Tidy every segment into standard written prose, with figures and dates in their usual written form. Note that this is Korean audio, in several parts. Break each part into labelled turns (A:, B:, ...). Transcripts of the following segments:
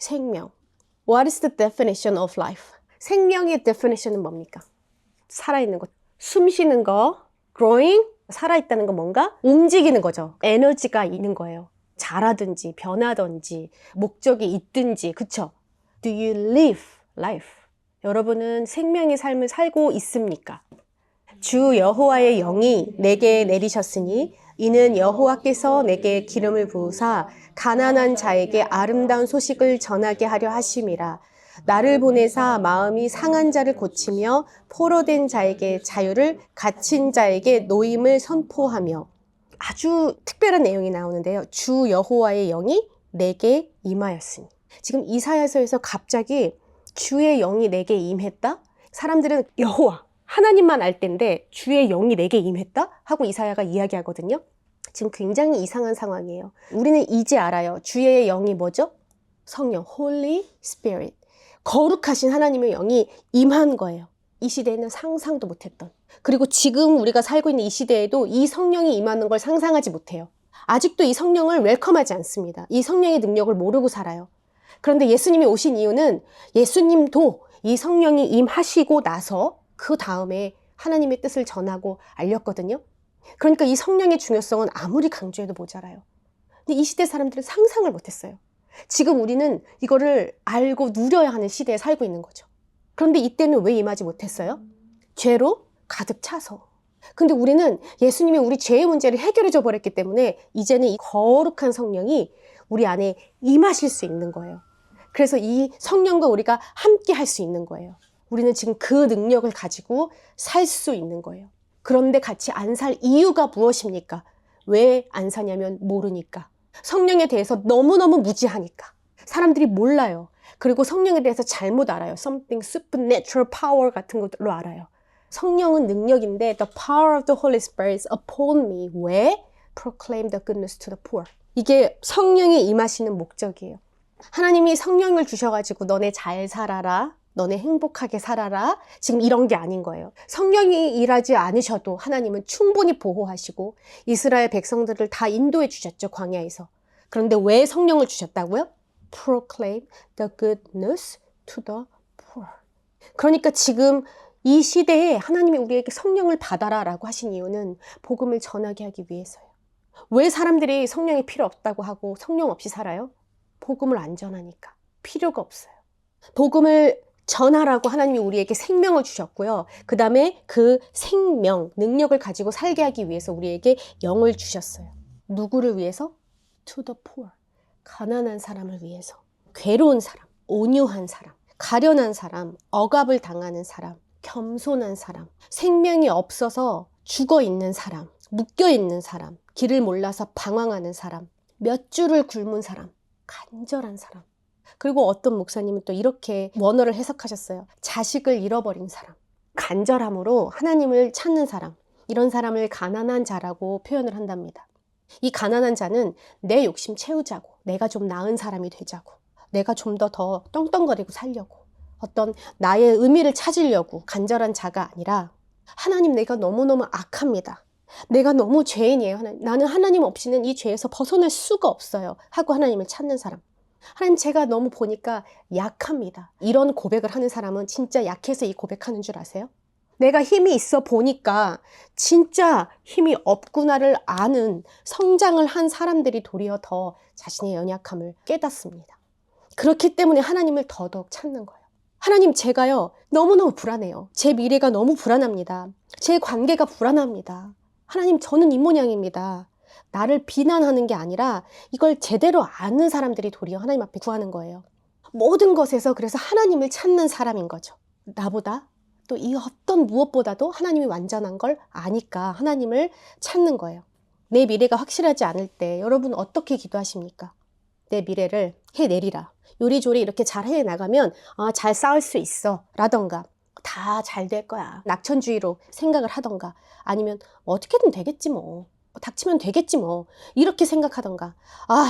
A: 생명. What is the definition of life? 생명의 definition은 뭡니까? 살아있는 것, 숨 쉬는 거, growing, 살아있다는 건 뭔가? 움직이는 거죠. 에너지가 있는 거예요. 자라든지 변하든지 목적이 있든지, 그쵸? Do you live life? 여러분은 생명의 삶을 살고 있습니까? 주 여호와의 영이 내게 내리셨으니 이는 여호와께서 내게 기름을 부으사 가난한 자에게 아름다운 소식을 전하게 하려 하심이라. 나를 보내사 마음이 상한 자를 고치며 포로된 자에게 자유를, 갇힌 자에게 노임을 선포하며. 아주 특별한 내용이 나오는데요. 주 여호와의 영이 내게 임하였으니. 지금 이사야서에서 갑자기 주의 영이 내게 임했다? 사람들은 여호와, 하나님만 알 텐데 주의 영이 내게 임했다? 하고 이사야가 이야기하거든요. 지금 굉장히 이상한 상황이에요. 우리는 이제 알아요. 주의 영이 뭐죠? 성령, Holy Spirit. 거룩하신 하나님의 영이 임한 거예요. 이 시대에는 상상도 못했던. 그리고 지금 우리가 살고 있는 이 시대에도 이 성령이 임하는 걸 상상하지 못해요. 아직도 이 성령을 웰컴하지 않습니다. 이 성령의 능력을 모르고 살아요. 그런데 예수님이 오신 이유는 예수님도 이 성령이 임하시고 나서 그 다음에 하나님의 뜻을 전하고 알렸거든요. 그러니까 이 성령의 중요성은 아무리 강조해도 모자라요. 근데 이 시대 사람들은 상상을 못했어요. 지금 우리는 이거를 알고 누려야 하는 시대에 살고 있는 거죠. 그런데 이때는 왜 임하지 못했어요? 죄로 가득 차서. 근데 우리는 예수님이 우리 죄의 문제를 해결해 줘 버렸기 때문에 이제는 이 거룩한 성령이 우리 안에 임하실 수 있는 거예요. 그래서 이 성령과 우리가 함께 할 수 있는 거예요. 우리는 지금 그 능력을 가지고 살 수 있는 거예요. 그런데 같이 안 살 이유가 무엇입니까? 왜 안 사냐면 모르니까. 성령에 대해서 너무너무 무지하니까. 사람들이 몰라요. 그리고 성령에 대해서 잘못 알아요. Something supernatural power 같은 걸로 알아요. 성령은 능력인데 The power of the Holy Spirit is upon me. 왜? Proclaim the goodness to the poor. 이게 성령이 임하시는 목적이에요. 하나님이 성령을 주셔가지고 너네 잘 살아라, 너네 행복하게 살아라, 지금 이런 게 아닌 거예요. 성령이 일하지 않으셔도 하나님은 충분히 보호하시고 이스라엘 백성들을 다 인도해 주셨죠, 광야에서. 그런데 왜 성령을 주셨다고요? Proclaim the good news to the poor. 그러니까 지금 이 시대에 하나님이 우리에게 성령을 받아라 라고 하신 이유는 복음을 전하게 하기 위해서예요. 왜 사람들이 성령이 필요 없다고 하고 성령 없이 살아요? 복음을 안 전하니까. 필요가 없어요. 복음을 전하라고 하나님이 우리에게 생명을 주셨고요. 그 다음에 그 생명, 능력을 가지고 살게 하기 위해서 우리에게 영을 주셨어요. 누구를 위해서? To the poor. 가난한 사람을 위해서. 괴로운 사람, 온유한 사람, 가련한 사람, 억압을 당하는 사람, 겸손한 사람, 생명이 없어서 죽어 있는 사람, 묶여 있는 사람, 길을 몰라서 방황하는 사람, 몇 줄을 굶은 사람, 간절한 사람. 그리고 어떤 목사님은 또 이렇게 원어를 해석하셨어요. 자식을 잃어버린 사람. 간절함으로 하나님을 찾는 사람. 이런 사람을 가난한 자라고 표현을 한답니다. 이 가난한 자는 내 욕심 채우자고, 내가 좀 나은 사람이 되자고, 내가 좀 더 떵떵거리고 살려고, 어떤 나의 의미를 찾으려고 간절한 자가 아니라 하나님 내가 너무너무 악합니다. 내가 너무 죄인이에요. 나는 하나님 없이는 이 죄에서 벗어날 수가 없어요. 하고 하나님을 찾는 사람. 하나님 제가 너무 보니까 약합니다. 이런 고백을 하는 사람은 진짜 약해서 이 고백하는 줄 아세요? 내가 힘이 있어 보니까 진짜 힘이 없구나를 아는 성장을 한 사람들이 도리어 더 자신의 연약함을 깨닫습니다. 그렇기 때문에 하나님을 더더욱 찾는 거예요. 하나님 제가요 너무너무 불안해요. 제 미래가 너무 불안합니다. 제 관계가 불안합니다. 하나님 저는 이 모양입니다. 나를 비난하는 게 아니라 이걸 제대로 아는 사람들이 도리어 하나님 앞에 구하는 거예요. 모든 것에서 그래서 하나님을 찾는 사람인 거죠. 나보다 또 이 어떤 무엇보다도 하나님이 완전한 걸 아니까 하나님을 찾는 거예요. 내 미래가 확실하지 않을 때 여러분 어떻게 기도하십니까? 내 미래를 해내리라. 요리조리 이렇게 잘 해나가면 잘 싸울 수 있어 라던가 다 잘 될 거야. 낙천주의로 생각을 하던가 아니면 어떻게든 되겠지 뭐. 닥치면 되겠지 뭐. 이렇게 생각하던가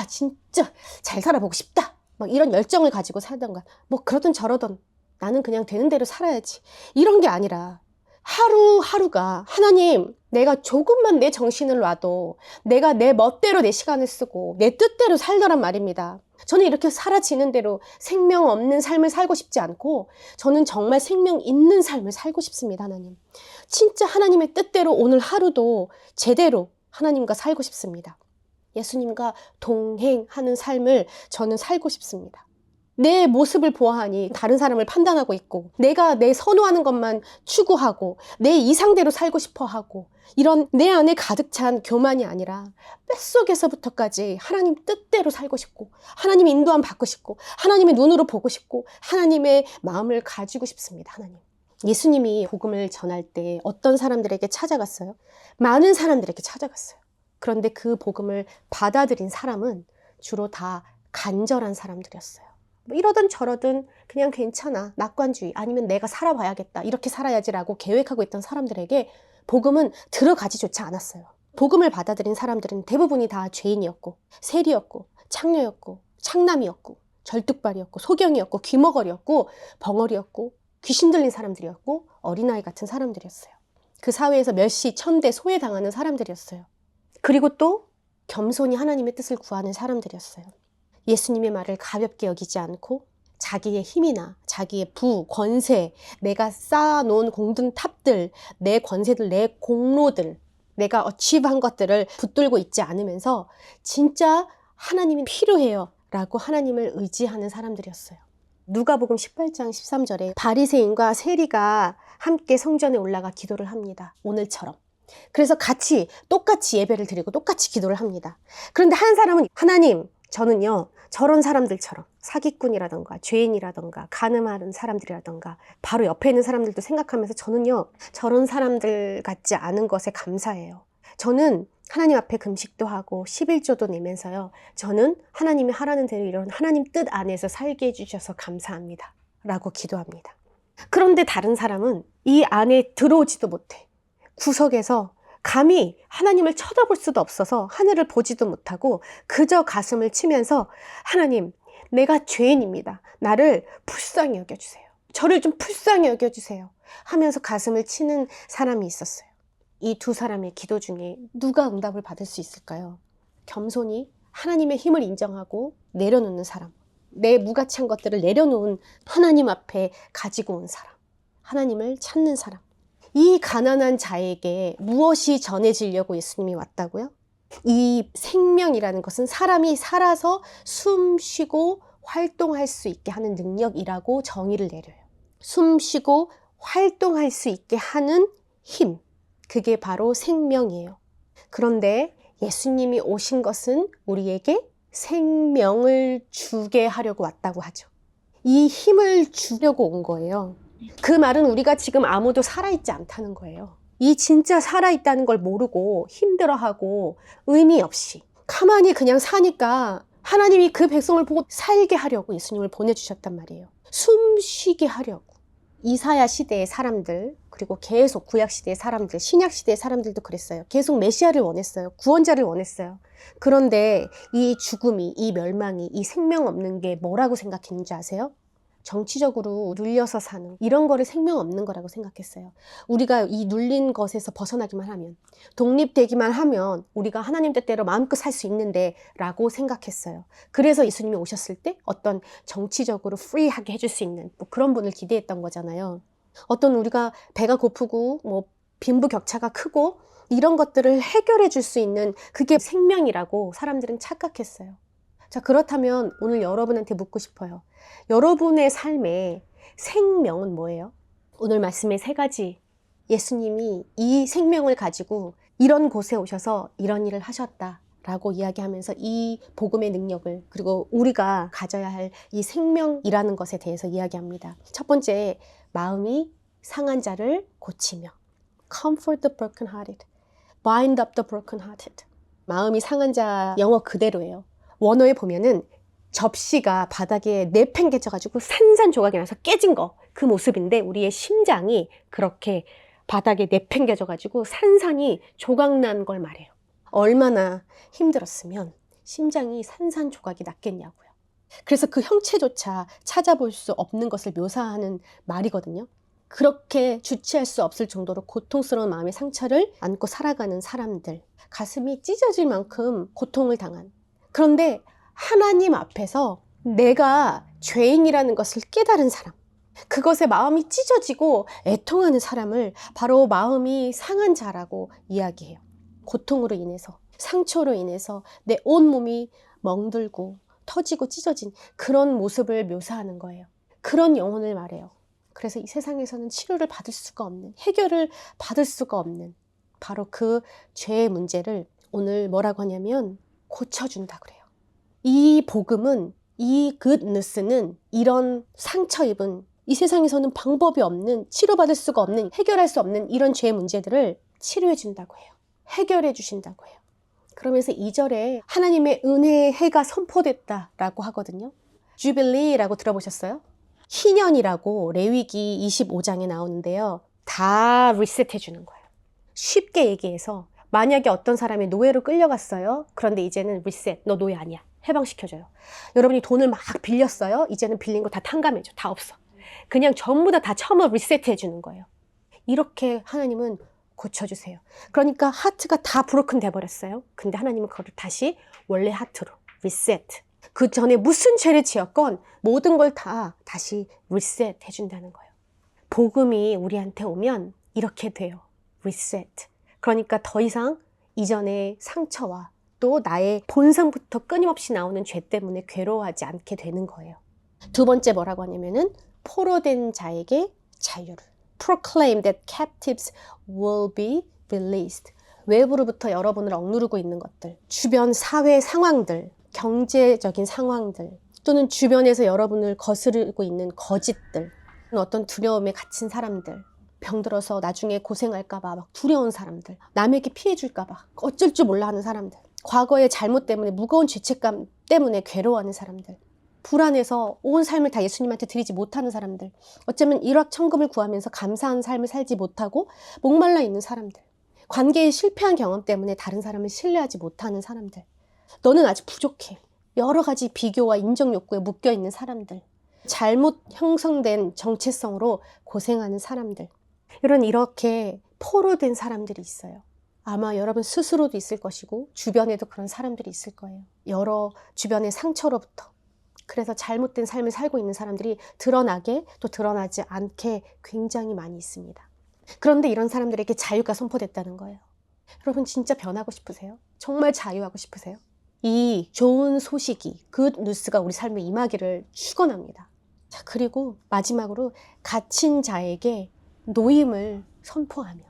A: 진짜 잘 살아보고 싶다. 막 이런 열정을 가지고 살던가 뭐 그러든 저러든 나는 그냥 되는 대로 살아야지. 이런 게 아니라 하루하루가 하나님 내가 조금만 내 정신을 놔도 내가 내 멋대로 내 시간을 쓰고 내 뜻대로 살더란 말입니다. 저는 이렇게 사라지는 대로 생명 없는 삶을 살고 싶지 않고 저는 정말 생명 있는 삶을 살고 싶습니다. 하나님. 진짜 하나님의 뜻대로 오늘 하루도 제대로 하나님과 살고 싶습니다. 예수님과 동행하는 삶을 저는 살고 싶습니다. 내 모습을 보아하니 다른 사람을 판단하고 있고 내가 내 선호하는 것만 추구하고 내 이상대로 살고 싶어 하고 이런 내 안에 가득 찬 교만이 아니라 뼛속에서부터까지 하나님 뜻대로 살고 싶고 하나님의 인도함 받고 싶고 하나님의 눈으로 보고 싶고 하나님의 마음을 가지고 싶습니다. 하나님. 예수님이 복음을 전할 때 어떤 사람들에게 찾아갔어요? 많은 사람들에게 찾아갔어요. 그런데 그 복음을 받아들인 사람은 주로 다 간절한 사람들이었어요. 뭐 이러든 저러든 그냥 괜찮아, 낙관주의, 아니면 내가 살아봐야겠다, 이렇게 살아야지라고 계획하고 있던 사람들에게 복음은 들어가지조차 않았어요. 복음을 받아들인 사람들은 대부분이 다 죄인이었고 세리였고 창녀였고 창남이었고 절뚝발이었고 소경이었고 귀머거리였고 벙어리였고 귀신 들린 사람들이었고 어린아이 같은 사람들이었어요. 그 사회에서 멸시, 천대, 소외당하는 사람들이었어요. 그리고 또 겸손히 하나님의 뜻을 구하는 사람들이었어요. 예수님의 말을 가볍게 여기지 않고 자기의 힘이나 자기의 부, 권세, 내가 쌓아놓은 공든탑들, 내 권세들, 내 공로들, 내가 어치브한 것들을 붙들고 있지 않으면서 진짜 하나님이 필요해요 라고 하나님을 의지하는 사람들이었어요. 누가복음 18장 13절에 바리새인과 세리가 함께 성전에 올라가 기도를 합니다. 오늘처럼. 그래서 똑같이 예배를 드리고 똑같이 기도를 합니다. 그런데 한 사람은 하나님, 저는요 저런 사람들처럼 사기꾼이라던가 죄인이라던가 가늠하는 사람들이라던가 바로 옆에 있는 사람들도 생각하면서 저는요 저런 사람들 같지 않은 것에 감사해요. 저는 하나님 앞에 금식도 하고 11조도 내면서요 저는 하나님이 하라는 대로 이런 하나님 뜻 안에서 살게 해주셔서 감사합니다 라고 기도합니다. 그런데 다른 사람은 이 안에 들어오지도 못해. 구석에서 감히 하나님을 쳐다볼 수도 없어서 하늘을 보지도 못하고 그저 가슴을 치면서 하나님, 내가 죄인입니다. 나를 불쌍히 여겨주세요. 저를 좀 불쌍히 여겨주세요. 하면서 가슴을 치는 사람이 있었어요. 이 두 사람의 기도 중에 누가 응답을 받을 수 있을까요? 겸손히 하나님의 힘을 인정하고 내려놓는 사람, 내 무가치한 것들을 내려놓은 하나님 앞에 가지고 온 사람, 하나님을 찾는 사람. 이 가난한 자에게 무엇이 전해지려고 예수님이 왔다고요? 이 생명이라는 것은 사람이 살아서 숨 쉬고 활동할 수 있게 하는 능력이라고 정의를 내려요. 숨 쉬고 활동할 수 있게 하는 힘, 그게 바로 생명이에요. 그런데 예수님이 오신 것은 우리에게 생명을 주게 하려고 왔다고 하죠. 이 힘을 주려고 온 거예요. 그 말은 우리가 지금 아무도 살아있지 않다는 거예요. 이 진짜 살아있다는 걸 모르고 힘들어하고 의미 없이 가만히 그냥 사니까 하나님이 그 백성을 보고 살게 하려고 예수님을 보내주셨단 말이에요. 숨 쉬게 하려고. 이사야 시대의 사람들, 그리고 계속 구약 시대의 사람들, 신약 시대의 사람들도 그랬어요. 계속 메시아를 원했어요. 구원자를 원했어요. 그런데 이 죽음이, 이 멸망이, 이 생명 없는 게 뭐라고 생각했는지 아세요? 정치적으로 눌려서 사는 이런 거를 생명 없는 거라고 생각했어요. 우리가 이 눌린 것에서 벗어나기만 하면, 독립되기만 하면 우리가 하나님 뜻대로 마음껏 살 수 있는데 라고 생각했어요. 그래서 예수님이 오셨을 때 어떤 정치적으로 프리하게 해줄 수 있는 뭐 그런 분을 기대했던 거잖아요. 어떤 우리가 배가 고프고 뭐 빈부격차가 크고 이런 것들을 해결해 줄 수 있는 그게 생명이라고 사람들은 착각했어요. 자, 그렇다면 오늘 여러분한테 묻고 싶어요. 여러분의 삶의 생명은 뭐예요? 오늘 말씀의 세 가지. 예수님이 이 생명을 가지고 이런 곳에 오셔서 이런 일을 하셨다라고 이야기하면서 이 복음의 능력을, 그리고 우리가 가져야 할 이 생명이라는 것에 대해서 이야기합니다. 첫 번째, 마음이 상한 자를 고치며. Comfort the brokenhearted. Bind up the brokenhearted. 마음이 상한 자 영어 그대로예요. 원어에 보면은 접시가 바닥에 내팽개쳐가지고 산산조각이 나서 깨진 거, 그 모습인데 우리의 심장이 그렇게 바닥에 내팽개져가지고 산산이 조각난 걸 말해요. 얼마나 힘들었으면 심장이 산산조각이 났겠냐고요. 그래서 그 형체조차 찾아볼 수 없는 것을 묘사하는 말이거든요. 그렇게 주체할 수 없을 정도로 고통스러운 마음의 상처를 안고 살아가는 사람들, 가슴이 찢어질 만큼 고통을 당한. 그런데 하나님 앞에서 내가 죄인이라는 것을 깨달은 사람, 그것에 마음이 찢어지고 애통하는 사람을 바로 마음이 상한 자라고 이야기해요. 고통으로 인해서, 상처로 인해서 내 온몸이 멍들고 터지고 찢어진 그런 모습을 묘사하는 거예요. 그런 영혼을 말해요. 그래서 이 세상에서는 치료를 받을 수가 없는, 해결을 받을 수가 없는 바로 그 죄의 문제를 오늘 뭐라고 하냐면 고쳐준다 그래요. 이 복음은, 이 good news는 이런 상처 입은, 이 세상에서는 방법이 없는, 치료받을 수가 없는, 해결할 수 없는 이런 죄의 문제들을 치료해 준다고 해요. 해결해 주신다고 해요. 그러면서 2절에 하나님의 은혜의 해가 선포됐다라고 하거든요. 주빌리라고 들어보셨어요? 희년이라고 레위기 25장에 나오는데요. 다 리셋해 주는 거예요. 쉽게 얘기해서 만약에 어떤 사람이 노예로 끌려갔어요. 그런데 이제는 리셋, 너 노예 아니야. 해방시켜줘요. 여러분이 돈을 막 빌렸어요. 이제는 빌린 거 다 탕감해줘. 다 없어. 그냥 전부 다 처음으로 리셋해 주는 거예요. 이렇게 하나님은 고쳐주세요. 그러니까 하트가 다 브로큰 돼버렸어요. 근데 하나님은 그걸 다시 원래 하트로 리셋. 그 전에 무슨 죄를 지었건 모든 걸 다 다시 리셋 해준다는 거예요. 복음이 우리한테 오면 이렇게 돼요. 리셋. 그러니까 더 이상 이전의 상처와 또 나의 본성부터 끊임없이 나오는 죄 때문에 괴로워하지 않게 되는 거예요. 두 번째 뭐라고 하냐면은 포로된 자에게 자유를. Proclaim that captives will be released. 외부로부터 여러분을 억누르고 있는 것들, 주변 사회 상황들, 경제적인 상황들, 또는 주변에서 여러분을 거스르고 있는 거짓들, 어떤 두려움에 갇힌 사람들, 병들어서 나중에 고생할까봐 막 두려운 사람들, 남에게 피해 줄까봐 어쩔 줄 몰라 하는 사람들, 과거의 잘못 때문에 무거운 죄책감 때문에 괴로워하는 사람들, 불안해서 온 삶을 다 예수님한테 드리지 못하는 사람들, 어쩌면 일확천금을 구하면서 감사한 삶을 살지 못하고 목말라 있는 사람들, 관계에 실패한 경험 때문에 다른 사람을 신뢰하지 못하는 사람들, 너는 아직 부족해. 여러 가지 비교와 인정 욕구에 묶여 있는 사람들, 잘못 형성된 정체성으로 고생하는 사람들, 이렇게 포로된 사람들이 있어요. 아마 여러분 스스로도 있을 것이고 주변에도 그런 사람들이 있을 거예요. 여러 주변의 상처로부터. 그래서 잘못된 삶을 살고 있는 사람들이 드러나게 또 드러나지 않게 굉장히 많이 있습니다. 그런데 이런 사람들에게 자유가 선포됐다는 거예요. 여러분 진짜 변하고 싶으세요? 정말 자유하고 싶으세요? 이 좋은 소식이, 굿 뉴스가 우리 삶에 임하기를 축원합니다. 자, 그리고 마지막으로 갇힌 자에게 노임을 선포하며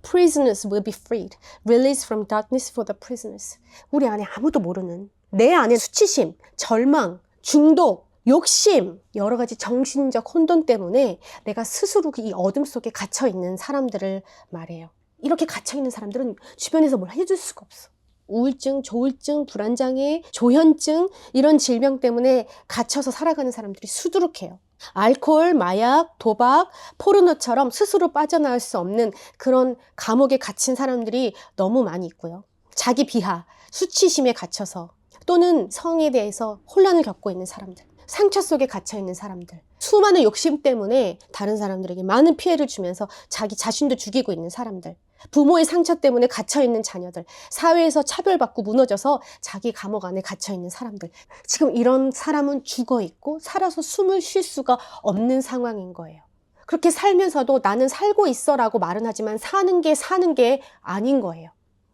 A: Prisoners will be freed. Release from darkness for the prisoners. 우리 안에 아무도 모르는, 내 안에 수치심, 절망, 중독, 욕심, 여러 가지 정신적 혼돈 때문에 내가 스스로 이 어둠 속에 갇혀있는 사람들을 말해요. 이렇게 갇혀있는 사람들은 주변에서 뭘 해줄 수가 없어. 우울증, 조울증, 불안장애, 조현증 이런 질병 때문에 갇혀서 살아가는 사람들이 수두룩해요. 알코올, 마약, 도박, 포르노처럼 스스로 빠져나올 수 없는 그런 감옥에 갇힌 사람들이 너무 많이 있고요. 자기 비하, 수치심에 갇혀서 또는 성에 대해서 혼란을 겪고 있는 사람들, 상처 속에 갇혀있는 사람들, 수많은 욕심 때문에 다른 사람들에게 많은 피해를 주면서 자기 자신도 죽이고 있는 사람들, 부모의 상처 때문에 갇혀있는 자녀들, 사회에서 차별받고 무너져서 자기 감옥 안에 갇혀있는 사람들, 지금 이런 사람은 죽어있고 살아서 숨을 쉴 수가 없는 상황인 거예요. 그렇게 살면서도 나는 살고 있어 라고 말은 하지만 사는 게 아닌 거예요.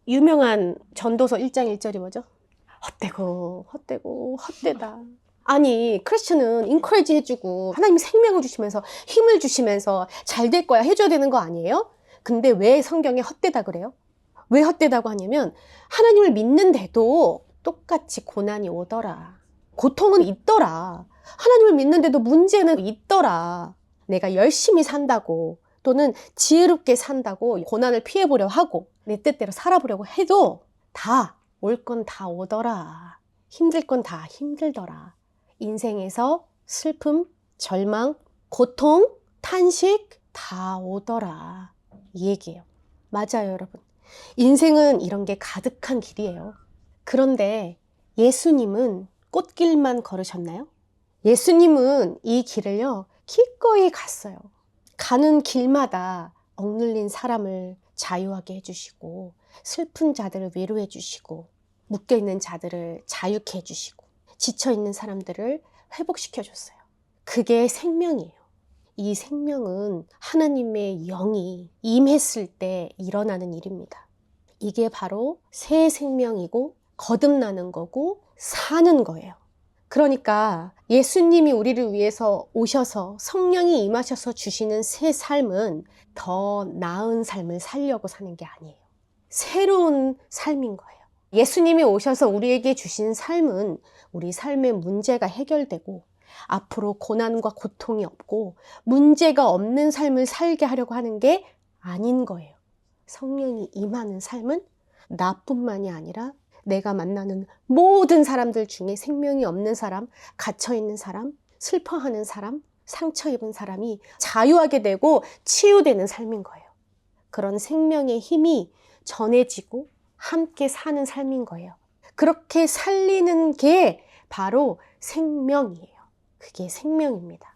A: 유명한 전도서 1장 1절이 뭐죠? 헛되고 헛되고 헛되다. 아니 크리스천은 인커리지 해주고 하나님이 생명을 주시면서 힘을 주시면서 잘 될 거야 해줘야 되는 거 아니에요? 근데 왜 성경에 헛되다 그래요? 왜 헛되다고 하냐면 하나님을 믿는데도 똑같이 고난이 오더라. 고통은 있더라. 하나님을 믿는데도 문제는 있더라. 내가 열심히 산다고 또는 지혜롭게 산다고 고난을 피해보려 하고 내 뜻대로 살아보려고 해도 다 올 건 다 오더라. 힘들 건 다 힘들더라. 인생에서 슬픔, 절망, 고통, 탄식 다 오더라. 이 얘기예요. 맞아요, 여러분. 인생은 이런 게 가득한 길이에요. 그런데 예수님은 꽃길만 걸으셨나요? 예수님은 이 길을요, 기꺼이 갔어요. 가는 길마다 억눌린 사람을 자유하게 해주시고 슬픈 자들을 위로해 주시고 묶여있는 자들을 자유케 해주시고 지쳐있는 사람들을 회복시켜줬어요. 그게 생명이에요. 이 생명은 하나님의 영이 임했을 때 일어나는 일입니다. 이게 바로 새 생명이고 거듭나는 거고 사는 거예요. 그러니까 예수님이 우리를 위해서 오셔서 성령이 임하셔서 주시는 새 삶은 더 나은 삶을 살려고 사는 게 아니에요. 새로운 삶인 거예요. 예수님이 오셔서 우리에게 주신 삶은 우리 삶의 문제가 해결되고 앞으로 고난과 고통이 없고 문제가 없는 삶을 살게 하려고 하는 게 아닌 거예요. 성령이 임하는 삶은 나뿐만이 아니라 내가 만나는 모든 사람들 중에 생명이 없는 사람, 갇혀있는 사람, 슬퍼하는 사람, 상처 입은 사람이 자유하게 되고 치유되는 삶인 거예요. 그런 생명의 힘이 전해지고 함께 사는 삶인 거예요. 그렇게 살리는 게 바로 생명이에요. 그게 생명입니다.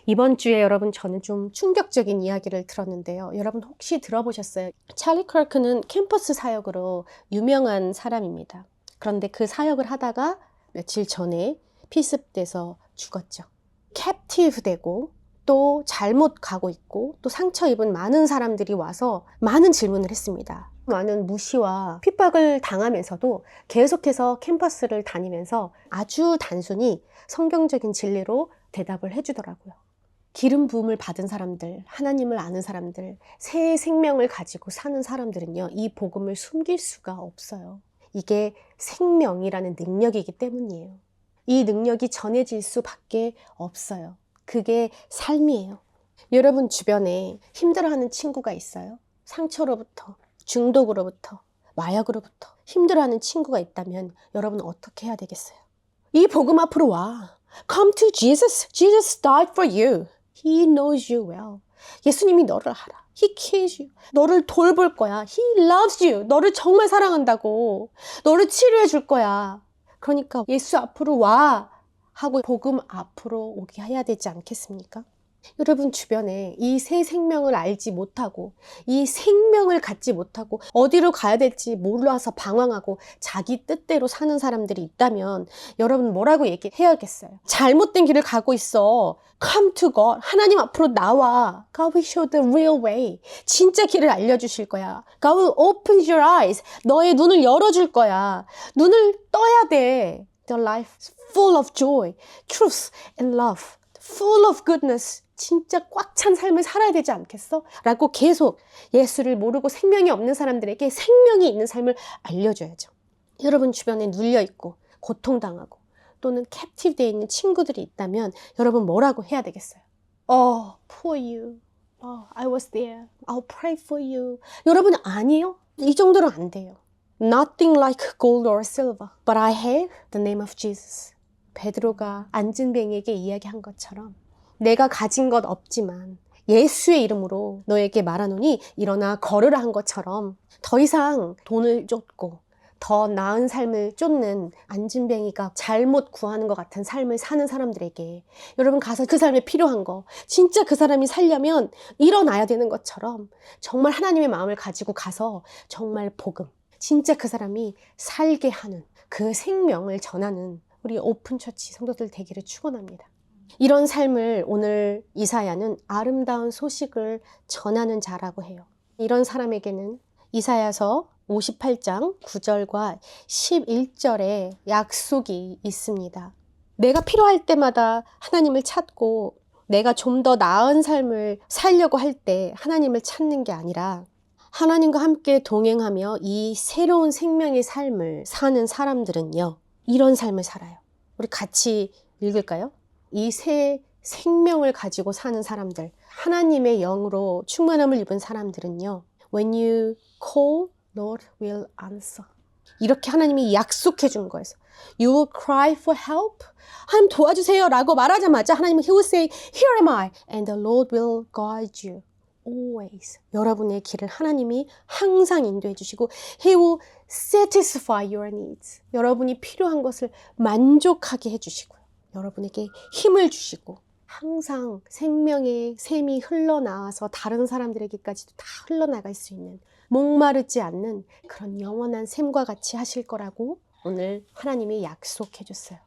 A: 이번 주에 여러분 저는 좀 충격적인 이야기를 들었는데요. 여러분 혹시 들어보셨어요? 찰리 크로크는 캠퍼스 사역으로 유명한 사람입니다. 그런데 그 사역을 하다가 며칠 전에 피습돼서 죽었죠. 캡티브 되고 또 잘못 가고 있고 또 상처 입은 많은 사람들이 와서 많은 질문을 했습니다. 많은 무시와 핍박을 당하면서도 계속해서 캠퍼스를 다니면서 아주 단순히 성경적인 진리로 대답을 해주더라고요. 기름 부음을 받은 사람들, 하나님을 아는 사람들, 새 생명을 가지고 사는 사람들은요, 이 복음을 숨길 수가 없어요. 이게 생명이라는 능력이기 때문이에요. 이 능력이 전해질 수밖에 없어요. 그게 삶이에요. 여러분 주변에 힘들어하는 친구가 있어요? 상처로부터, 중독으로부터, 마약으로부터 힘들어하는 친구가 있다면 여러분 어떻게 해야 되겠어요? 이 복음 앞으로 와. Come to Jesus. Jesus died for you. He knows you well. 예수님이 너를 알아. He cares you. 너를 돌볼 거야. He loves you. 너를 정말 사랑한다고. 너를 치료해 줄 거야. 그러니까 예수 앞으로 와 하고 복음 앞으로 오게 해야 되지 않겠습니까? 여러분 주변에 이 새 생명을 알지 못하고 이 생명을 갖지 못하고 어디로 가야 될지 몰라서 방황하고 자기 뜻대로 사는 사람들이 있다면 여러분 뭐라고 얘기해야겠어요? 잘못된 길을 가고 있어. Come to God. 하나님 앞으로 나와. God will show the real way. 진짜 길을 알려주실 거야. God will open your eyes. 너의 눈을 열어줄 거야. 눈을 떠야 돼. The life is full of joy, truth and love. Full of goodness. 진짜 꽉 찬 삶을 살아야 되지 않겠어? 라고 계속 예수를 모르고 생명이 없는 사람들에게 생명이 있는 삶을 알려줘야죠. 여러분 주변에 눌려있고 고통당하고 또는 캡티브 되어 있는 친구들이 있다면 여러분 뭐라고 해야 되겠어요? Poor you. I was there. I'll pray for you. 여러분 아니에요? 이 정도는 안 돼요. Nothing like gold or silver, but I have the name of Jesus. 베드로가 안진뱅이에게 이야기한 것처럼 내가 가진 것 없지만 예수의 이름으로 너에게 말하노니 일어나 걸으라 한 것처럼 더 이상 돈을 쫓고 더 나은 삶을 쫓는 안진뱅이가 잘못 구하는 것 같은 삶을 사는 사람들에게 여러분 가서 그 사람이 필요한 거 진짜 그 사람이 살려면 일어나야 되는 것처럼 정말 하나님의 마음을 가지고 가서 정말 복음 진짜 그 사람이 살게 하는 그 생명을 전하는 우리 오픈처치 성도들 되기를 축원합니다. 이런 삶을 오늘 이사야는 아름다운 소식을 전하는 자라고 해요. 이런 사람에게는 이사야서 58장 9절과 11절에 약속이 있습니다. 내가 필요할 때마다 하나님을 찾고 내가 좀 더 나은 삶을 살려고 할 때 하나님을 찾는 게 아니라 하나님과 함께 동행하며 이 새로운 생명의 삶을 사는 사람들은요. 이런 삶을 살아요. 우리 같이 읽을까요? 이 새 생명을 가지고 사는 사람들, 하나님의 영으로 충만함을 입은 사람들은요. When you call, Lord will answer. 이렇게 하나님이 약속해 준 거예요. You will cry for help. 하나님 도와주세요 라고 말하자마자 하나님은 He will say, Here am I. And the Lord will guide you. Always. 여러분의 길을 하나님이 항상 인도해 주시고 He will satisfy your needs. 여러분이 필요한 것을 만족하게 해 주시고요. 여러분에게 힘을 주시고 항상 생명의 샘이 흘러나와서 다른 사람들에게까지도 다 흘러나갈 수 있는 목마르지 않는 그런 영원한 샘과 같이 하실 거라고 오늘 하나님이 약속해 줬어요.